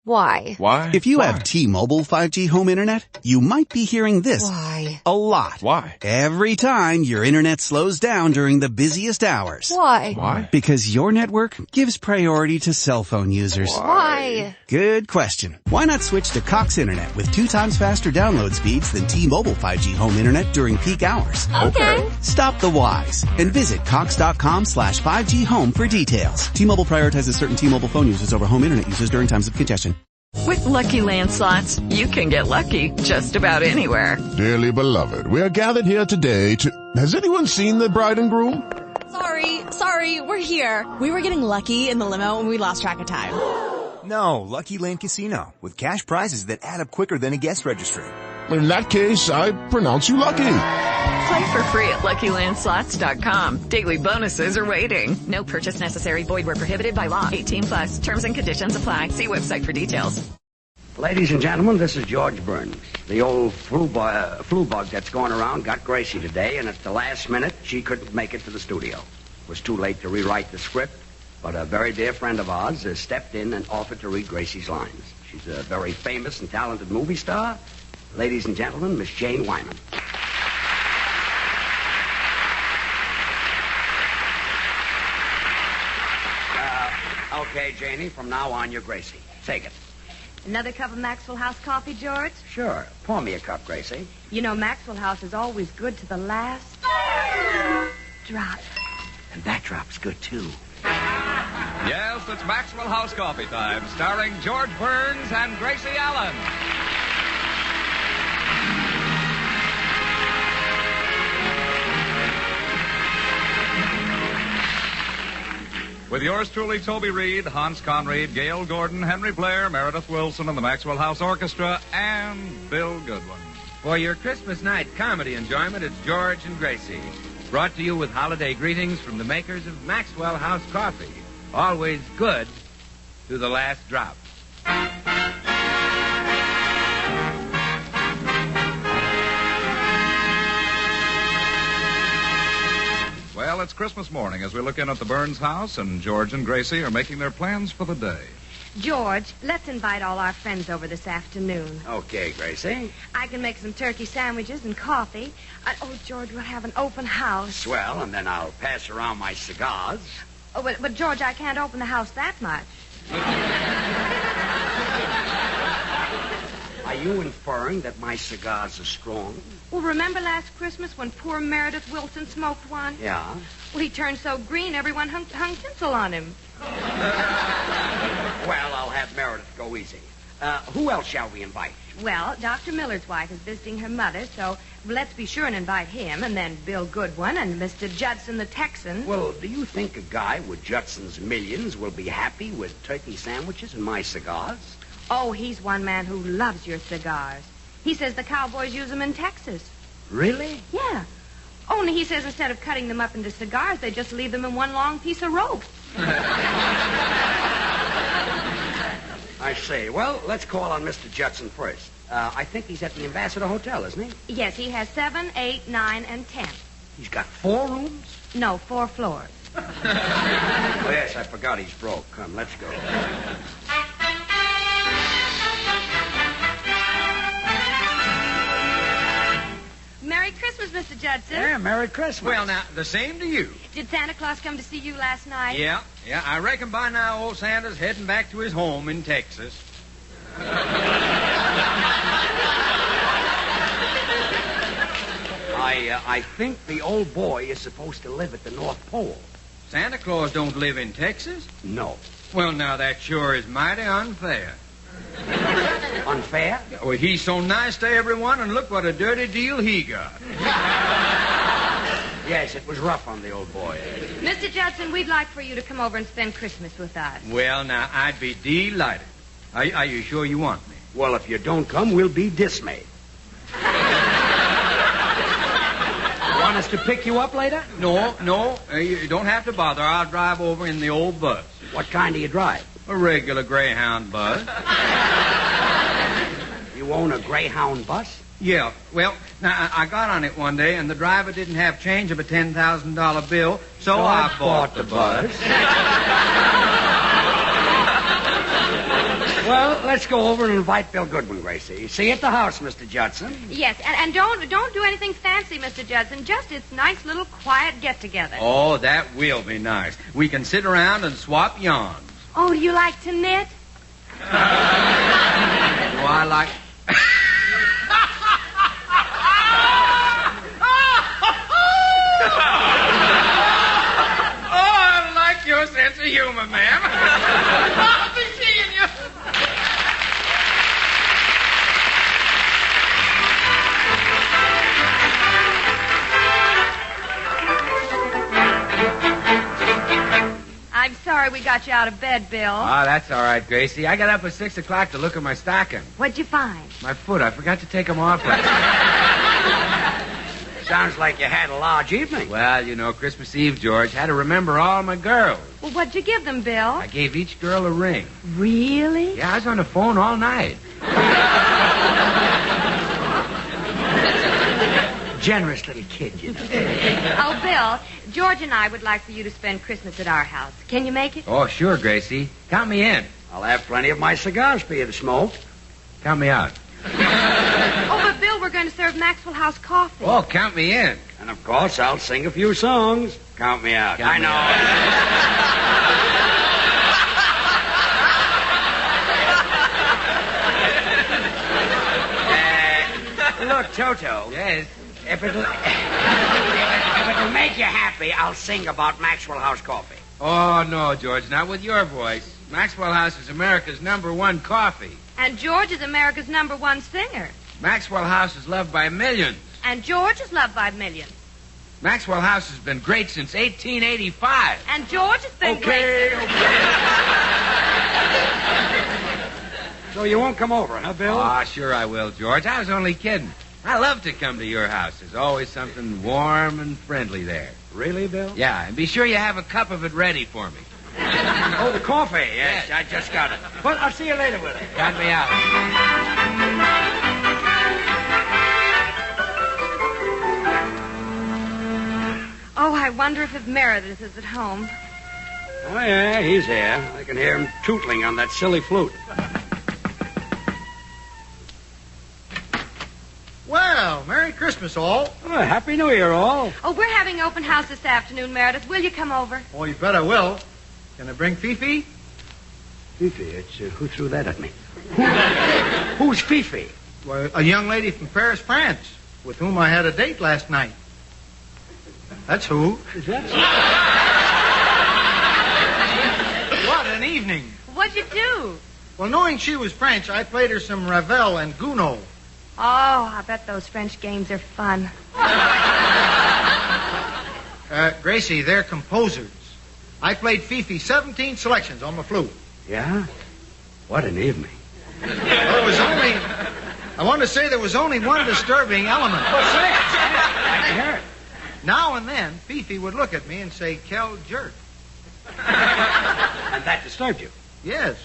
Why? Why? If you have T-Mobile 5G home internet, you might be hearing this Why? a lot. Why? Every time your internet slows down during the busiest hours. Why? Why? Because your network gives priority to cell phone users. Why? Good question. Why not switch to Cox Internet with 2 times faster download speeds than T-Mobile 5G home internet during peak hours? Okay. Stop the whys and visit cox.com/5G home for details. T-Mobile prioritizes certain T-Mobile phone users over home internet users during times of congestion. With Lucky Land Slots, you can get lucky just about anywhere. Dearly beloved, we are gathered here today to... Has anyone seen the bride and groom? Sorry, we're here. We were getting lucky in the limo and we lost track of time. No, Lucky Land Casino, with cash prizes that add up quicker than a guest registry. In that case, I pronounce you lucky. Play for free at LuckyLandSlots.com. Daily bonuses are waiting. No purchase necessary. Void where prohibited by law. 18+. Terms and conditions apply. See website for details. Ladies and gentlemen, this is George Burns. The old flu bug that's going around got Gracie today, and at the last minute, she couldn't make it to the studio. It was too late to rewrite the script, but a very dear friend of ours stepped in and offered to read Gracie's lines. She's a very famous and talented movie star. Ladies and gentlemen, Miss Jane Wyman. Okay, Janie, from now on, you're Gracie. Take it. Another cup of Maxwell House coffee, George? Sure. Pour me a cup, Gracie. You know, Maxwell House is always good to the last drop. And that drop's good, too. Yes, it's Maxwell House coffee time, starring George Burns and Gracie Allen. With yours truly, Toby Reed, Hans Conried, Gail Gordon, Henry Blair, Meredith Wilson, and the Maxwell House Orchestra, and Bill Goodwin. For your Christmas night comedy enjoyment, it's George and Gracie. Brought to you with holiday greetings from the makers of Maxwell House Coffee. Always good to the last drop. Well, it's Christmas morning as we look in at the Burns house, and George and Gracie are making their plans for the day. George, let's invite all our friends over this afternoon. Okay, Gracie. I can make some turkey sandwiches and coffee. George, we'll have an open house. Swell, and then I'll pass around my cigars. Oh, but George, I can't open the house that much. Are you inferring that my cigars are strong? Well, remember last Christmas when poor Meredith Wilson smoked one? Yeah. Well, he turned so green, everyone hung tinsel on him. Well, I'll have Meredith go easy. Who else shall we invite? Well, Dr. Miller's wife is visiting her mother, so let's be sure and invite him, and then Bill Goodwin and Mr. Judson the Texan. Well, do you think a guy with Judson's millions will be happy with turkey sandwiches and my cigars? Oh, he's one man who loves your cigars. He says the cowboys use them in Texas. Really? Yeah. Only he says instead of cutting them up into cigars, they just leave them in one long piece of rope. I see. Well, let's call on Mr. Judson first. I think he's at the Ambassador Hotel, isn't he? Yes, he has 7, 8, 9, and 10. He's got 4 rooms? No, 4 floors. Oh, yes, I forgot he's broke. Come, let's go. Merry Christmas, Mr. Judson. Yeah, Merry Christmas. Well, now, the same to you. Did Santa Claus come to see you last night? Yeah. I reckon by now old Santa's heading back to his home in Texas. I think the old boy is supposed to live at the North Pole. Santa Claus don't live in Texas? No. Well, now, that sure is mighty unfair. Unfair? Well, he's so nice to everyone, and look what a dirty deal he got. Yes, it was rough on the old boy. Mr. Judson, we'd like for you to come over and spend Christmas with us. Well, now, I'd be delighted. Are you sure you want me? Well, if you don't come, we'll be dismayed. Want us to pick you up later? No, you don't have to bother. I'll drive over in the old bus. What kind do you drive? A regular Greyhound bus. You own a Greyhound bus? Yeah. Well, now, I got on it one day, and the driver didn't have change of a $10,000 bill, so I bought the bus. Well, let's go over and invite Bill Goodwin, Gracie. See you at the house, Mr. Judson. Yes, and don't do anything fancy, Mr. Judson. Just it's nice little quiet get-together. Oh, that will be nice. We can sit around and swap yarns. Oh, do you like to knit? Do I like... Your sense of humor, ma'am. I'll be seeing you. I'm sorry we got you out of bed, Bill. Oh, that's all right, Gracie. I got up at 6 o'clock to look at my stocking. What'd you find? My foot. I forgot to take them off. Sounds like you had a large evening. Well, you know, Christmas Eve, George, had to remember all my girls. Well, what'd you give them, Bill? I gave each girl a ring. Really? Yeah, I was on the phone all night. Generous little kid, you know. Oh, Bill, George and I would like for you to spend Christmas at our house. Can you make it? Oh, sure, Gracie. Count me in. I'll have plenty of my cigars for you to smoke. Count me out. Oh, but Bill, we're going to serve Maxwell House coffee. Oh, count me in. And, of course, I'll sing a few songs. Count me out. Count me Look, Toto. Yes? If it'll make you happy, I'll sing about Maxwell House coffee. Oh, no, George, not with your voice. Maxwell House is America's #1 coffee. And George is America's #1 singer. Maxwell House is loved by millions. And George is loved by millions. Maxwell House has been great since 1885. And George has been great. So you won't come over, huh, Bill? Oh, sure I will, George. I was only kidding. I love to come to your house. There's always something warm and friendly there. Really, Bill? Yeah, and be sure you have a cup of it ready for me. Oh, the coffee. Yes, I just got it. Well, I'll see you later with it. Count me out. Oh, I wonder if Meredith is at home. Oh, yeah, he's here. I can hear him tootling on that silly flute. Well, Merry Christmas, all. Oh, Happy New Year, all. Oh, we're having open house this afternoon, Meredith. Will you come over? Oh, you bet I will. Can I bring Fifi? Fifi, it's, who threw that at me? Who's Fifi? Well, a young lady from Paris, France, with whom I had a date last night. That's who. Is that? What an evening. What'd you do? Well, knowing she was French, I played her some Ravel and Gounod. Oh, I bet those French games are fun. Gracie, they're composers. I played Fifi 17 selections on my flute. Yeah? What an evening. Well, it was only... I want to say there was only one disturbing element. What's that? I can hear it. Now and then, Fifi would look at me and say, "Quel jerk." And that disturbed you? Yes.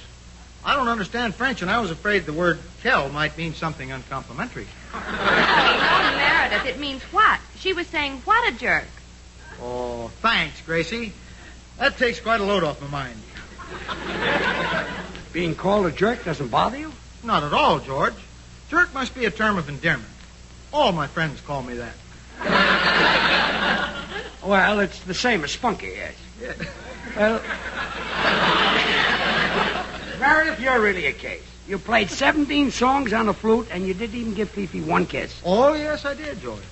I don't understand French, and I was afraid the word "quel" might mean something uncomplimentary. Oh, Meredith, it means what? She was saying, what a jerk. Oh, thanks, Gracie. That takes quite a load off my mind. Being called a jerk doesn't bother you? Not at all, George. Jerk must be a term of endearment. All my friends call me that. Well, it's the same as spunky, yes. Yeah. Well, Meredith, you're really a case. You played 17 songs on the flute, and you didn't even give Fifi one kiss. Oh, yes, I did, George.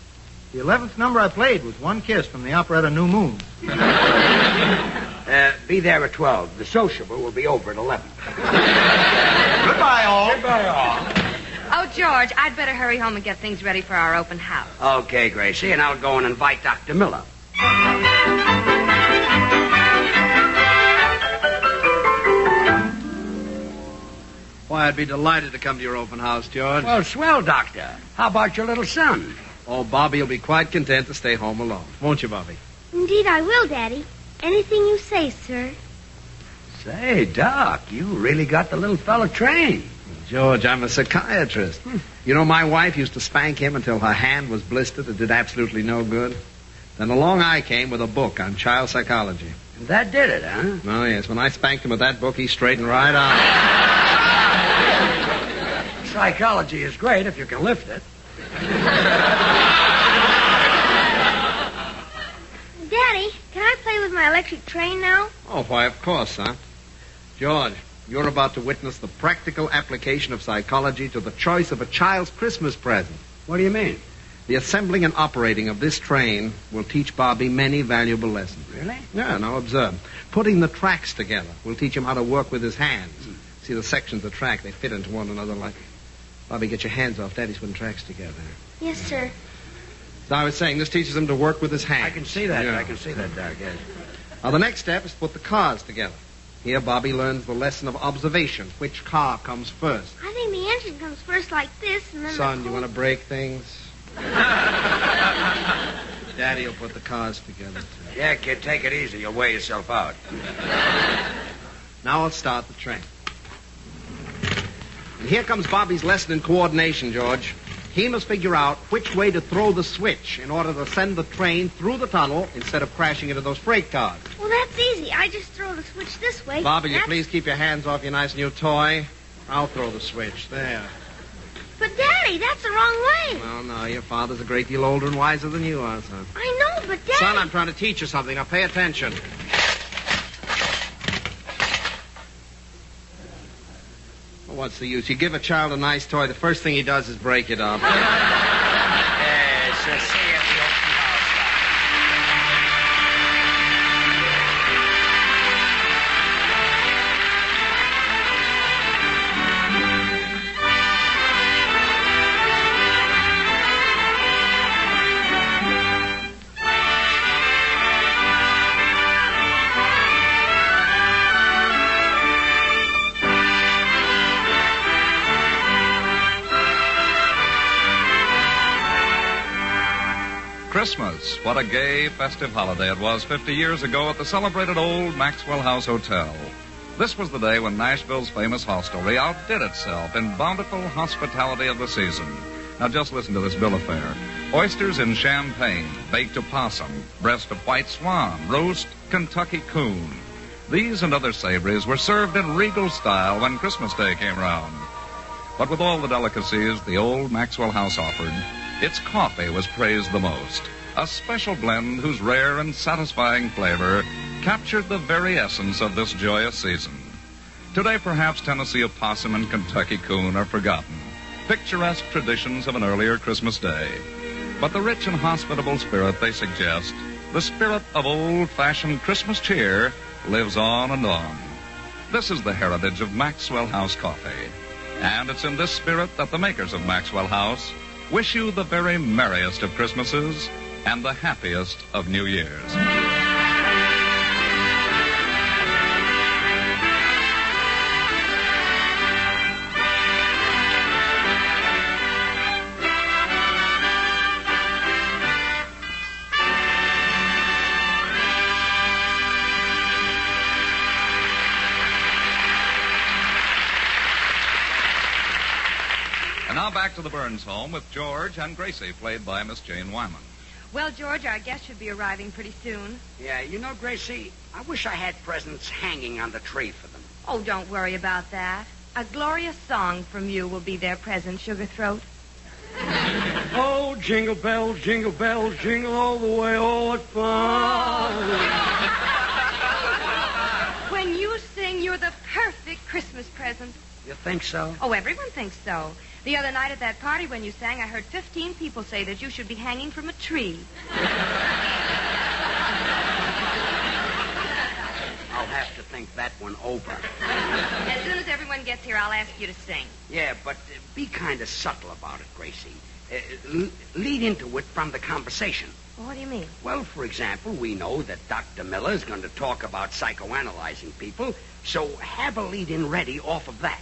The 11th number I played was One Kiss from the operetta New Moon. Be there at 12. The sociable will be over at 11. Goodbye, all. Goodbye, all. Oh, George, I'd better hurry home and get things ready for our open house. Okay, Gracie, and I'll go and invite Dr. Miller. Why, I'd be delighted to come to your open house, George. Well, swell, Doctor. How about your little son? Oh, Bobby will be quite content to stay home alone. Won't you, Bobby? Indeed, I will, Daddy. Anything you say, sir. Say, Doc, you really got the little fella trained. George, I'm a psychiatrist. You know, my wife used to spank him until her hand was blistered. It did absolutely no good. Then along I came with a book on child psychology. And that did it, huh? Oh, yes. When I spanked him with that book, he straightened right out. Psychology is great if you can lift it. Daddy, can I play with my electric train now? Oh, why, of course, son. George, you're about to witness the practical application of psychology to the choice of a child's Christmas present. What do you mean? The assembling and operating of this train will teach Bobby many valuable lessons. Really? Yeah, now observe. Putting the tracks together will teach him how to work with his hands. See the sections of track, they fit into one another like... Bobby, get your hands off. Daddy's putting tracks together. Yes, sir. So I was saying, this teaches him to work with his hands. I can see that. Yeah. I can see that, Doc, yes. Now, the next step is to put the cars together. Here, Bobby learns the lesson of observation. Which car comes first? I think the engine comes first like this, and then Son, you want to break things? Daddy will put the cars together, too. Yeah, kid, take it easy. You'll wear yourself out. Now I'll start the train. And here comes Bobby's lesson in coordination, George. He must figure out which way to throw the switch in order to send the train through the tunnel instead of crashing into those freight cars. Well, that's easy. I just throw the switch this way. Bobby, you please keep your hands off your nice new toy? I'll throw the switch. There. But, Daddy, that's the wrong way. Well, no, your father's a great deal older and wiser than you are, son. I know, but, Daddy... Son, I'm trying to teach you something. Now, pay attention. Well, what's the use? You give a child a nice toy, the first thing he does is break it up. Yes, see you at the open house. Christmas. What a gay, festive holiday it was 50 years ago at the celebrated old Maxwell House Hotel. This was the day when Nashville's famous hostelry outdid itself in bountiful hospitality of the season. Now just listen to this bill of fare. Oysters in champagne, baked opossum, breast of white swan, roast Kentucky coon. These and other savories were served in regal style when Christmas Day came round. But with all the delicacies the old Maxwell House offered, its coffee was praised the most. A special blend whose rare and satisfying flavor captured the very essence of this joyous season. Today, perhaps Tennessee opossum and Kentucky coon are forgotten, picturesque traditions of an earlier Christmas day. But the rich and hospitable spirit they suggest, the spirit of old-fashioned Christmas cheer, lives on and on. This is the heritage of Maxwell House coffee. And it's in this spirit that the makers of Maxwell House wish you the very merriest of Christmases and the happiest of New Years. And now back to the Burns home with George and Gracie, played by Miss Jane Wyman. Well, George, our guest should be arriving pretty soon. Yeah, you know, Gracie, I wish I had presents hanging on the tree for them. Oh, don't worry about that. A glorious song from you will be their present, Sugar Throat. Oh, jingle bells, jingle all the way, oh, what fun. When you sing, you're the perfect Christmas present. You think so? Oh, everyone thinks so. The other night at that party when you sang, I heard 15 people say that you should be hanging from a tree. I'll have to think that one over. As soon as everyone gets here, I'll ask you to sing. Yeah, but be kind of subtle about it, Gracie. Lead into it from the conversation. Well, what do you mean? Well, for example, we know that Dr. Miller is going to talk about psychoanalyzing people, so have a lead-in ready off of that.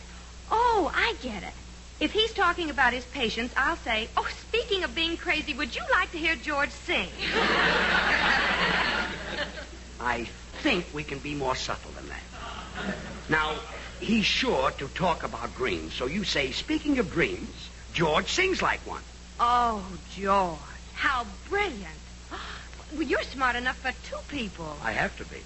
Oh, I get it. If he's talking about his patients, I'll say, oh, speaking of being crazy, would you like to hear George sing? I think we can be more subtle than that. Now, he's sure to talk about dreams, so you say, speaking of dreams, George sings like one. Oh, George, how brilliant. Well, you're smart enough for two people. I have to be.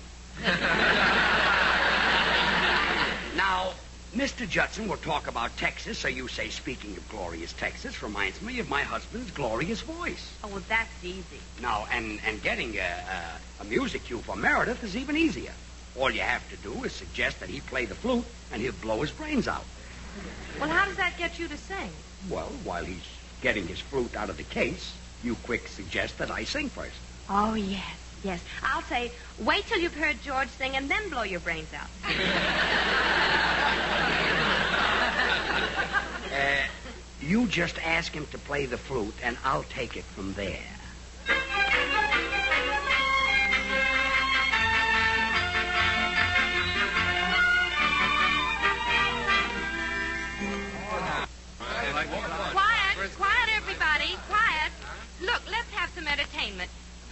Now, Mr. Judson will talk about Texas, so you say, speaking of glorious Texas, reminds me of my husband's glorious voice. Oh, well, that's easy. Now, and getting a music cue for Meredith is even easier. All you have to do is suggest that he play the flute, and he'll blow his brains out. Well, how does that get you to sing? Well, while he's getting his flute out of the case, you quick suggest that I sing first. Oh, yes. Yes. I'll say, wait till you've heard George sing and then blow your brains out. You just ask him to play the flute, and I'll take it from there. Quiet, everybody. Quiet. Look, let's have some entertainment.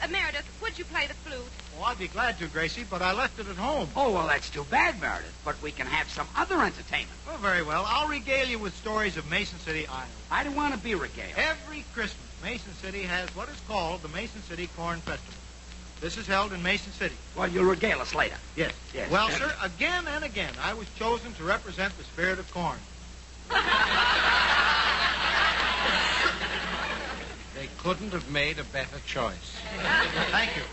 Meredith, would you play the flute? Oh, I'd be glad to, Gracie, but I left it at home. Oh, well, that's too bad, Meredith. But we can have some other entertainment. Oh, very well. I'll regale you with stories of Mason City, Iowa. I don't want to be regaled. Every Christmas, Mason City has what is called the Mason City Corn Festival. This is held in Mason City. Well, you'll regale us later. Yes. Yes. Well, sir, again and again, I was chosen to represent the spirit of corn. They couldn't have made a better choice. Thank you.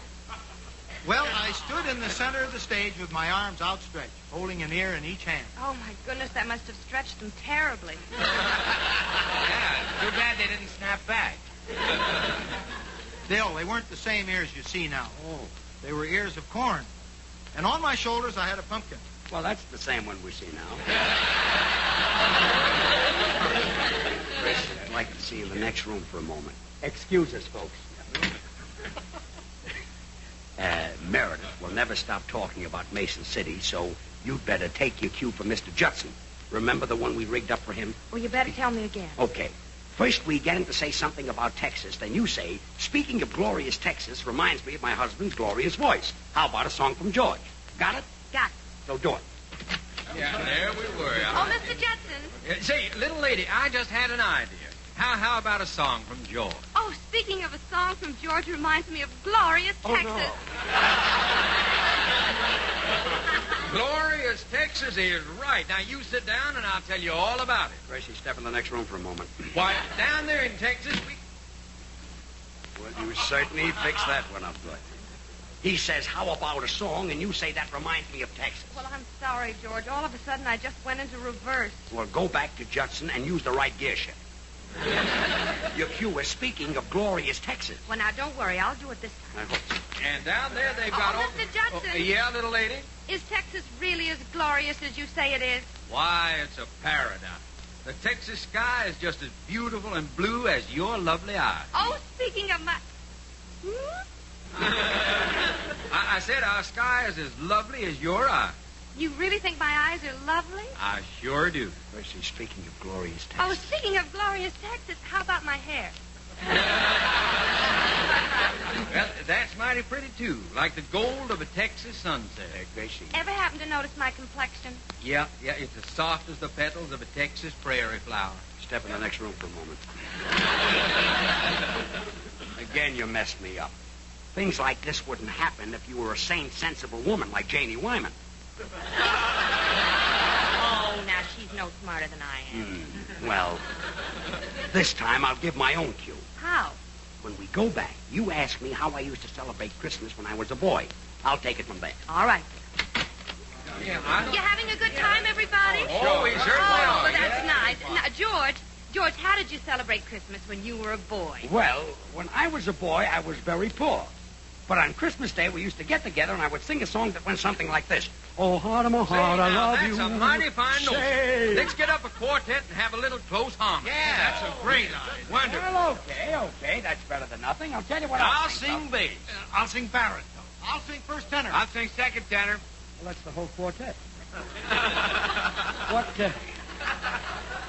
Well, I stood in the center of the stage with my arms outstretched, holding an ear in each hand. Oh, my goodness, that must have stretched them terribly. Yeah, too bad they didn't snap back. Still, they weren't the same ears you see now. Oh. They were ears of corn. And on my shoulders, I had a pumpkin. Well, that's the same one we see now. Gracie, I'd like to see you in the next room for a moment. Excuse us, folks. Meredith will never stop talking about Mason City, so you'd better take your cue from Mr. Judson. Remember the one we rigged up for him? Well, you better tell me again. Okay. First, we get him to say something about Texas. Then you say, speaking of glorious Texas, reminds me of my husband's glorious voice. How about a song from George? Got it? Got it. So do it. Yeah, there we were. Oh, Mr. Judson. Say, little lady, I just had an idea. How about a song from George? Oh, speaking of a song from George, reminds me of glorious Texas. No. Glorious Texas is right. Now, you sit down, and I'll tell you all about it. Gracie, step in the next room for a moment. Why, down there in Texas, Well, you certainly fixed that one up good. He says, how about a song, and you say that reminds me of Texas. Well, I'm sorry, George. All of a sudden, I just went into reverse. Well, go back to Judson and use the right gear shift. Your cue is speaking of glorious Texas. Well, now, don't worry. I'll do it this time. And down there, they've got... Mr. Judson. Yeah, little lady? Is Texas really as glorious as you say it is? Why, it's a paradise. The Texas sky is just as beautiful and blue as your lovely eyes. Oh, speaking of my... I said our sky is as lovely as your eyes. You really think my eyes are lovely? I sure do. Gracie, speaking of glorious Texas. Oh, speaking of glorious Texas, how about my hair? Well, that's mighty pretty, too. Like the gold of a Texas sunset. Gracie. Ever happen to notice my complexion? Yeah, it's as soft as the petals of a Texas prairie flower. Step in the next room for a moment. Again, you messed me up. Things like this wouldn't happen if you were a sane, sensible woman like Janie Wyman. Oh, now she's no smarter than I am. Well, this time I'll give my own cue. How? When we go back, you ask me how I used to celebrate Christmas when I was a boy. I'll take it from there. All right. Yeah, You having a good time, everybody? Oh, we certainly are. Well, that's nice. Now, George, how did you celebrate Christmas when you were a boy? Well, when I was a boy, I was very poor. But on Christmas Day, we used to get together, and I would sing a song that went something like this. Oh, heart of my heart, I love you. That's a mighty fine note. Say. Let's get up a quartet and have a little close harmony. Yeah, that's a great idea. Wonderful. Well, okay. That's better than nothing. I'll tell you what I'll sing bass. I'll sing baritone. I'll sing first tenor. I'll sing second tenor. Well, that's the whole quartet.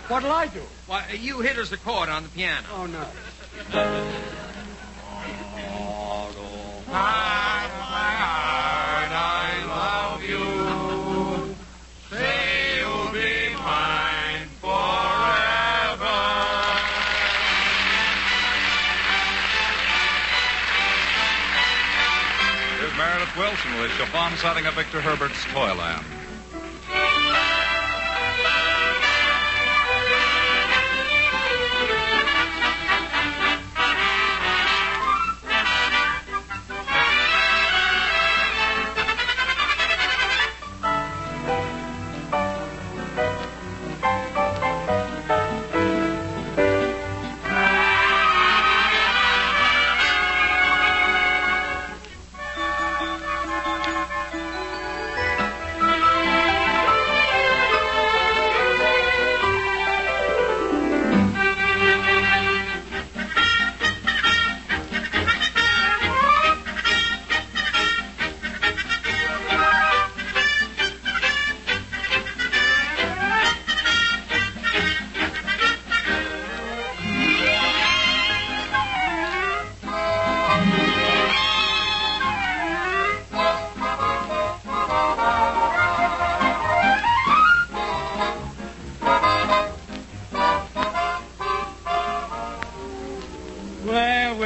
What'll I do? Why, you hit us the chord on the piano. Oh, no. I love you. Say you'll be mine forever. Here's Meredith Wilson with chiffon setting of Victor Herbert's Toyland.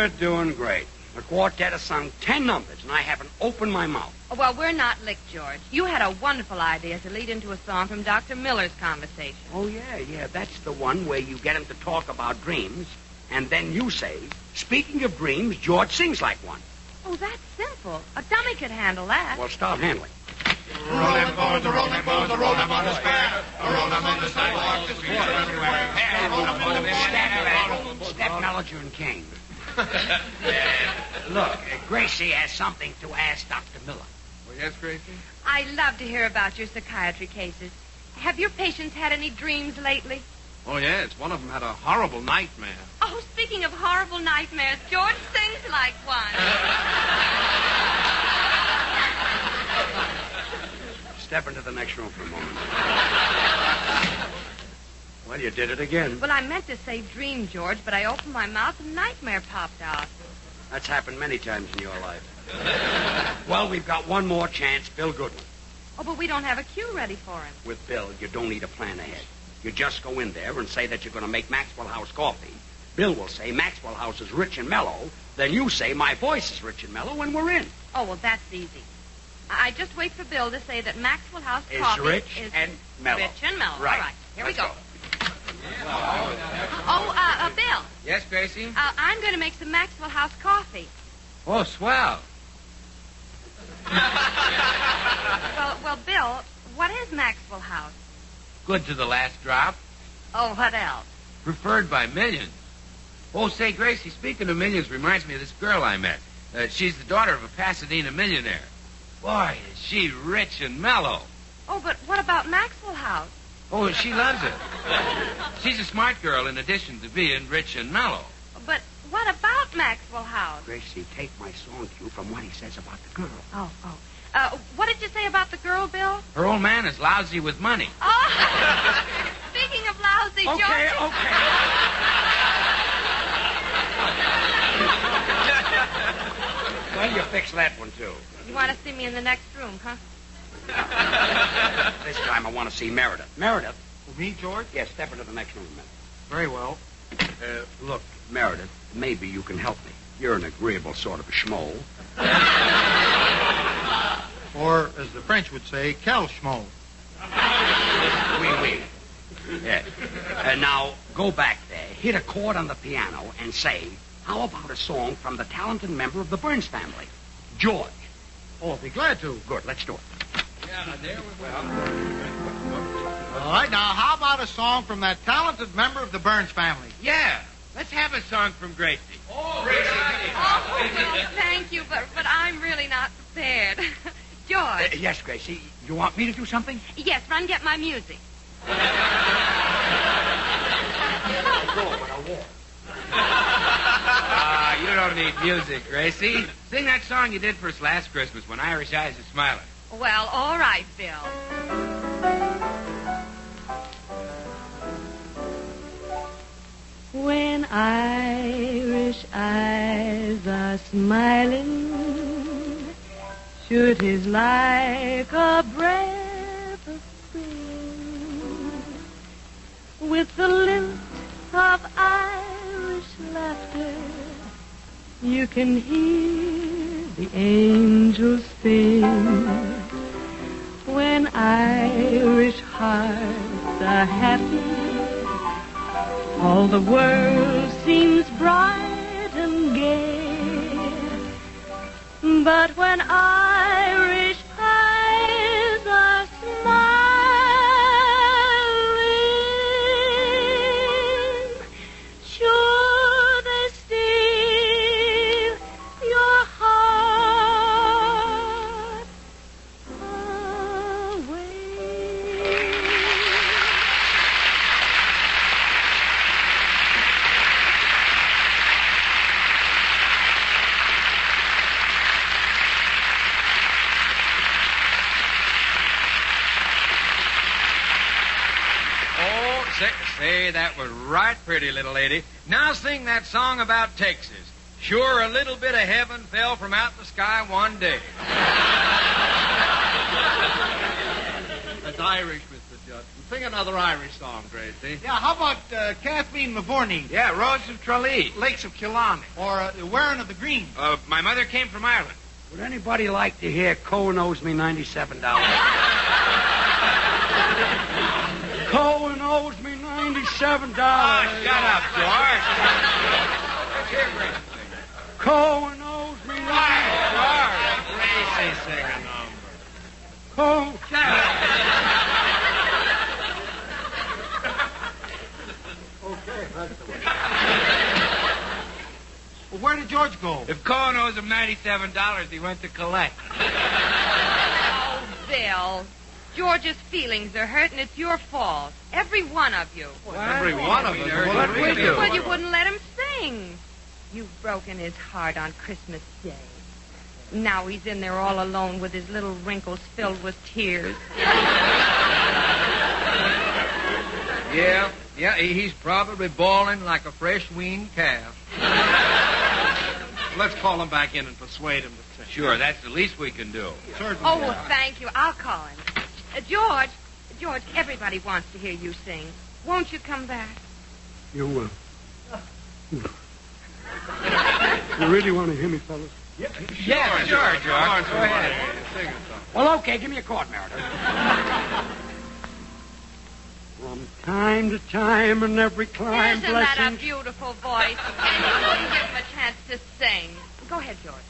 we're doing great. The quartet has sung 10 numbers, and I haven't opened my mouth. Oh, well, we're not licked, George. You had a wonderful idea to lead into a song from Dr. Miller's conversation. Oh, yeah. That's the one where you get him to talk about dreams, and then you say, speaking of dreams, George sings like one. Oh, that's simple. A dummy could handle that. Well, start handling. Roll them bones, roll them bones, roll them on the square. Roll them on the sidewalk, the streets are everywhere. Step Mellinger and King. Look, Gracie has something to ask Dr. Miller. Well, yes, Gracie? I love to hear about your psychiatry cases. Have your patients had any dreams lately? Oh, yes. One of them had a horrible nightmare. Oh, speaking of horrible nightmares, George sings like one. Step into the next room for a moment. Well, you did it again. Well, I meant to say dream, George, but I opened my mouth and nightmare popped out. That's happened many times in your life. Well, we've got one more chance, Bill Goodwin. Oh, but we don't have a cue ready for him. With Bill, you don't need a plan ahead. You just go in there and say that you're going to make Maxwell House coffee. Bill will say Maxwell House is rich and mellow. Then you say my voice is rich and mellow, and we're in. Oh, well, that's easy. I just wait for Bill to say that Maxwell House Is coffee rich is and mellow. Rich and mellow. Right. All right, here we Let's go. Oh, Bill. Yes, Gracie? I'm going to make some Maxwell House coffee. Oh, swell. Well, Bill, what is Maxwell House? Good to the last drop. Oh, what else? Preferred by millions. Oh, say, Gracie, speaking of millions reminds me of this girl I met. She's the daughter of a Pasadena millionaire. Boy, is she rich and mellow. Oh, but what about Maxwell House? Oh, she loves it. She's a smart girl in addition to being rich and mellow. But what about Maxwell House? Gracie, take my song cue from what he says about the girl. Oh. What did you say about the girl, Bill? Her old man is lousy with money. Oh, speaking of lousy, Okay. Well, you fix that one, too. You want to see me in the next room, huh? This time I want to see Meredith. Meredith? Well, me, George? Yes, step into the next room a minute. Very well. Look, Meredith, maybe you can help me. You're an agreeable sort of a schmo. Or, as the French would say, quel schmo. Oui. Yeah. Now, go back there, hit a chord on the piano, and say, how about a song from the talented member of the Burns family, George? Oh, I'll be glad to. Good, let's do it. Yeah, there we go. All right, now, how about a song from that talented member of the Burns family? Yeah, let's have a song from Gracie. Oh, Gracie. Oh, well, thank you, but I'm really not prepared. George. Yes, Gracie. You want me to do something? Yes, run get my music. You don't need music, Gracie. Sing that song you did for us last Christmas when Irish Eyes Are Smiling. Well, all right, Bill. When Irish eyes are smiling, sure 'tis like a breath of spring, with the lilt of Irish laughter, you can hear the angels sing. When Irish hearts are happy, all the world seems bright and gay. But when Irish eyes are smiling, sure they steal your heart away. Say, that was right pretty, little lady. Now sing that song about Texas. Sure, a little bit of heaven fell from out the sky one day. That's Irish, Mr. Judson. Sing another Irish song, Gracie. Yeah, how about Kathleen Mavorny? Yeah, Rose of Tralee. Lakes of Killarney. Or The Wearing of the Green? My mother came from Ireland. Would anybody like to hear Cohen owes me $97? Cohen owes me $97. Oh, shut up, George. Let's hear Gracie sing. Cohen owes me $97. Gracie, sing a number. Cohen. Shut up. Okay, that's the way. Well, where did George go? If Cohen owes him $97, he went to collect. Oh, Bill. George's feelings are hurt, and it's your fault. Every one of you. Every one of us. What did we do? Well, you wouldn't let him sing. You've broken his heart on Christmas Day. Now he's in there all alone with his little wrinkles filled with tears. Yeah, he's probably bawling like a fresh-weaned calf. Let's call him back in and persuade him to sing. Sure, that's the least we can do. Certainly. Oh, well, thank you. I'll call him. George, everybody wants to hear you sing. Won't you come back? You will. You really want to hear me, fellas? Yeah, sure, George. Go ahead. Sing a song. Well, okay, give me a chord, Meredith. From time to time and every climb, Isn't that a blessings. beautiful voice? And you wouldn't give him a chance to sing. Go ahead, George.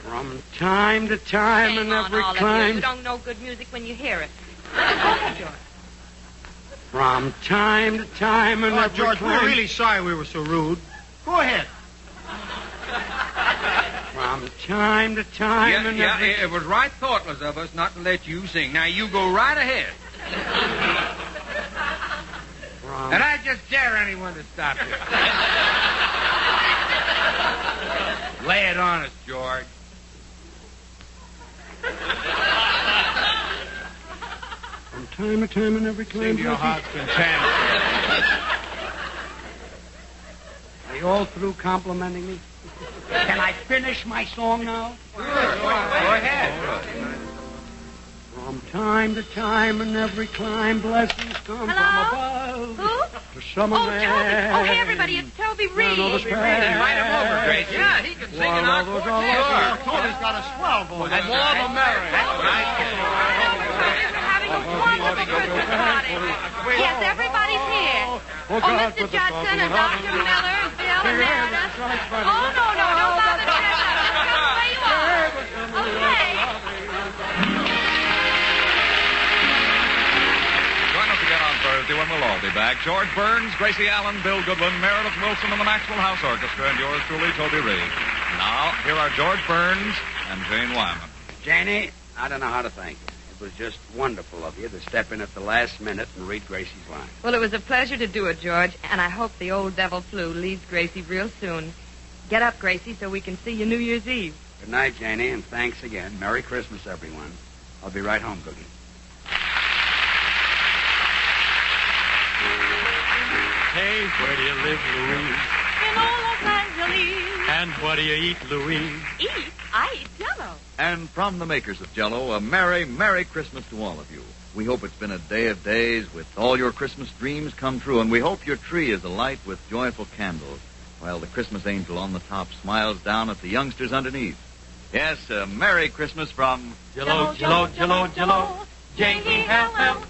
From time to time Shame and on every all of you. climb. You don't know good music when you hear it. Go ahead, George. From time to time and every George, climb. we're really sorry we were so rude. Go ahead. From time to time and every... It was right thoughtless of us not to let you sing. Now, you go right ahead. And I just dare anyone to stop you. Lay it on us, George. From time to time and every climb. Sing to your blessings. heart's content. Are you all through complimenting me? Can I finish my song now? Sure, go ahead. From time to time and every climb, blessings come Hello? from above. Who? To some Oh, Toby. Oh, hey, everybody, it's Toby Reed. Toby Reed. Invite him over, Gracie. Yeah, he can sing in our quartet. Toby's got a swell voice. And more the merrier. Having a wonderful Christmas party. Yes, everybody's here. Oh, Mr. Judson and Dr. Miller and Bill and Meredith. Oh, no, don't bother to get up. Just where you are. Okay. Join us again on Thursday when we'll all be back. George Burns, Gracie Allen, Bill Goodwin, Meredith Wilson, and the Maxwell House Orchestra, and yours truly, Toby Reed. Now, here are George Burns and Jane Wyman. Janie, I don't know how to thank you. It was just wonderful of you to step in at the last minute and read Gracie's line. Well, it was a pleasure to do it, George, and I hope the old devil flu leaves Gracie real soon. Get up, Gracie, so we can see you New Year's Eve. Good night, Janie, and thanks again. Merry Christmas, everyone. I'll be right home, Cookie. Hey, where do you live, Louise? In old Los Angeles. And what do you eat, Louise? Eat? I eat Jell-O. And from the makers of Jell-O, a Merry, Merry Christmas to all of you. We hope it's been a day of days with all your Christmas dreams come true, and we hope your tree is alight with joyful candles, while the Christmas angel on the top smiles down at the youngsters underneath. Yes, a Merry Christmas from Jell-O, Jell-O, Jell-O, Jell-O. J-E-L-L-O.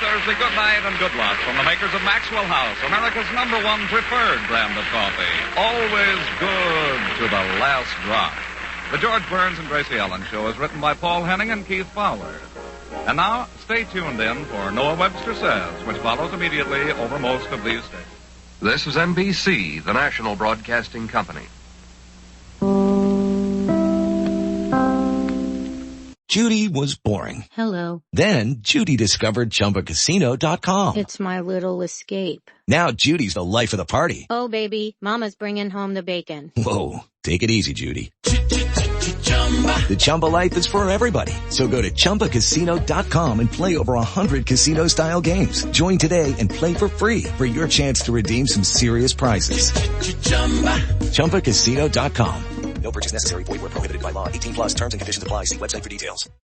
Thursday, good night and good luck from the makers of Maxwell House, America's #1 preferred brand of coffee. Always good to the last drop. The George Burns and Gracie Allen Show is written by Paul Henning and Keith Fowler. And now, stay tuned in for Noah Webster Says, which follows immediately over most of these stations. This is NBC, the national broadcasting company. Judy was boring. Hello. Then Judy discovered ChumbaCasino.com. It's my little escape. Now Judy's the life of the party. Oh, baby, mama's bringing home the bacon. Whoa, take it easy, Judy. The Chumba life is for everybody. So go to ChumbaCasino.com and play over 100 casino-style games. Join today and play for free for your chance to redeem some serious prizes. ChumbaCasino.com. No purchase necessary. Void where prohibited by law. 18 plus terms and conditions apply. See website for details.